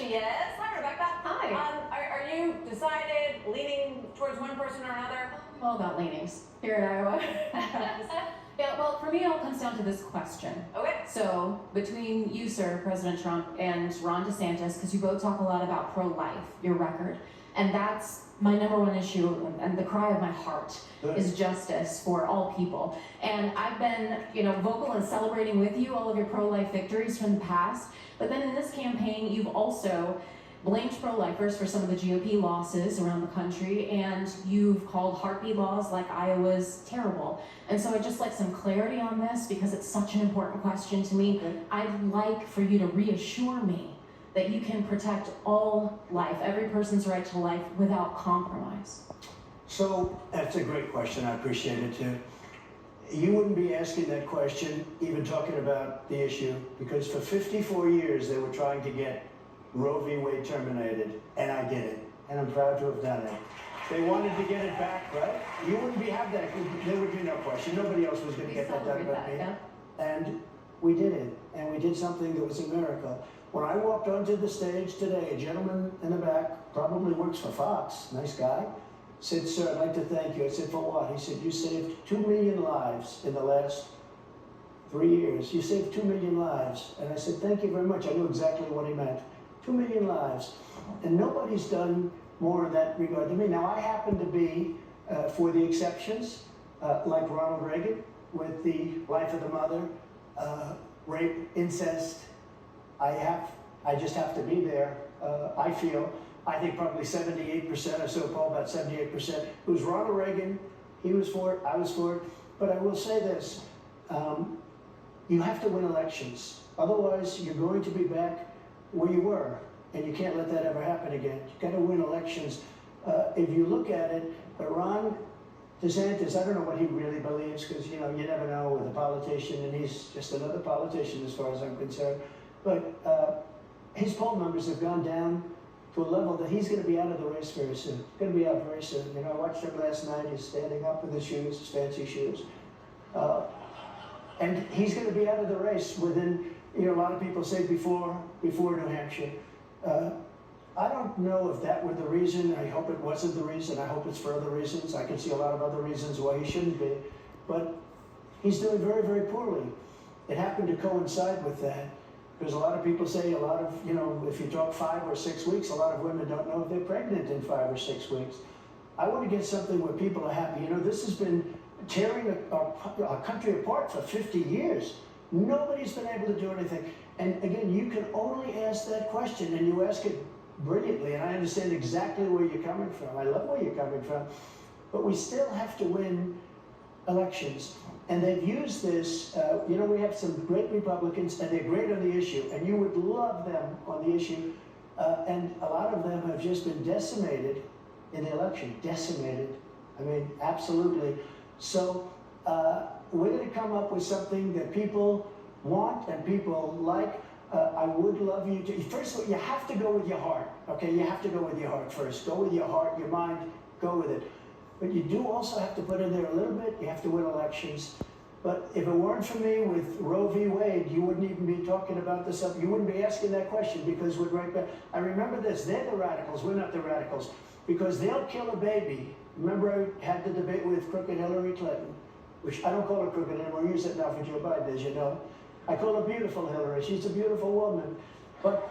she is. Hi, Rebecca. Hi. Are you decided, leaning towards one person or another? I'm all about leanings here in Iowa. Yeah, well, for me, it all comes down to this question. Okay. So, between you, sir, President Trump, and Ron DeSantis, because you both talk a lot about pro-life, your record, and that's my number one issue, and the cry of my heart is justice for all people. And I've been, vocal and celebrating with you all of your pro-life victories from the past, but then in this campaign, you've also blamed pro-lifers for some of the GOP losses around the country, and you've called heartbeat laws like Iowa's terrible. And so I'd just like some clarity on this because it's such an important question to me. Okay. I'd like for you to reassure me that you can protect all life, every person's right to life without compromise. So that's a great question. I appreciate it too. You wouldn't be asking that question even talking about the issue, because for 54 years they were trying to get Roe v. Wade terminated, and I did it, and I'm proud to have done it. They wanted to get it back, right? You wouldn't have that. There would be no question. Nobody else was going to get that done but me. Yeah. And we did it, and we did something that was a miracle. When I walked onto the stage today, a gentleman in the back, probably works for Fox, nice guy, said, "Sir, I'd like to thank you." I said, "For what?" He said, "You saved 2 million lives in the last 3 years. You saved 2 million lives." And I said, "Thank you very much." I knew exactly what he meant. 2 million lives. And nobody's done more in that regard than me. Now, I happen to be for the exceptions, like Ronald Reagan, with the life of the mother, rape, incest. I just have to be there. I think probably 78% or so, Paul, about 78%. It was Ronald Reagan. He was for it. I was for it. But I will say this. You have to win elections. Otherwise, you're going to be back where you were. And you can't let that ever happen again. You've got to win elections. If you look at it, Ron DeSantis, I don't know what he really believes, because, you never know with a politician, and he's just another politician as far as I'm concerned. But his poll numbers have gone down to a level that he's going to be out of the race very soon. He's going to be out very soon. I watched him last night. He's standing up with his shoes, his fancy shoes. And he's going to be out of the race within, a lot of people say before New Hampshire. I don't know if that were the reason. I hope it wasn't the reason. I hope it's for other reasons. I can see a lot of other reasons why he shouldn't be. But he's doing very, very poorly. It happened to coincide with that. Because a lot of people say if you talk 5 or 6 weeks, a lot of women don't know if they're pregnant in 5 or 6 weeks. I want to get something where people are happy. This has been tearing our country apart for 50 years. Nobody's been able to do anything. And again, you can only ask that question, and you ask it brilliantly, and I understand exactly where you're coming from. I love where you're coming from. But we still have to win elections. And they've used this, we have some great Republicans, and they're great on the issue, and you would love them on the issue. And a lot of them have just been decimated in the election. Decimated. I mean, absolutely. So we're going to come up with something that people want and people like. I would love you to, first of all, you have to go with your heart, okay? You have to go with your heart first. Go with your heart, your mind, go with it. But you do also have to put in there a little bit. You have to win elections. But if it weren't for me with Roe v. Wade, you wouldn't even be talking about this. You wouldn't be asking that question, because we're right back. I remember this. They're the radicals. We're not the radicals. Because they'll kill a baby. Remember I had the debate with crooked Hillary Clinton, which I don't call her crooked anymore. I use it now for Joe Biden, as you know. I call her beautiful Hillary. She's a beautiful woman. But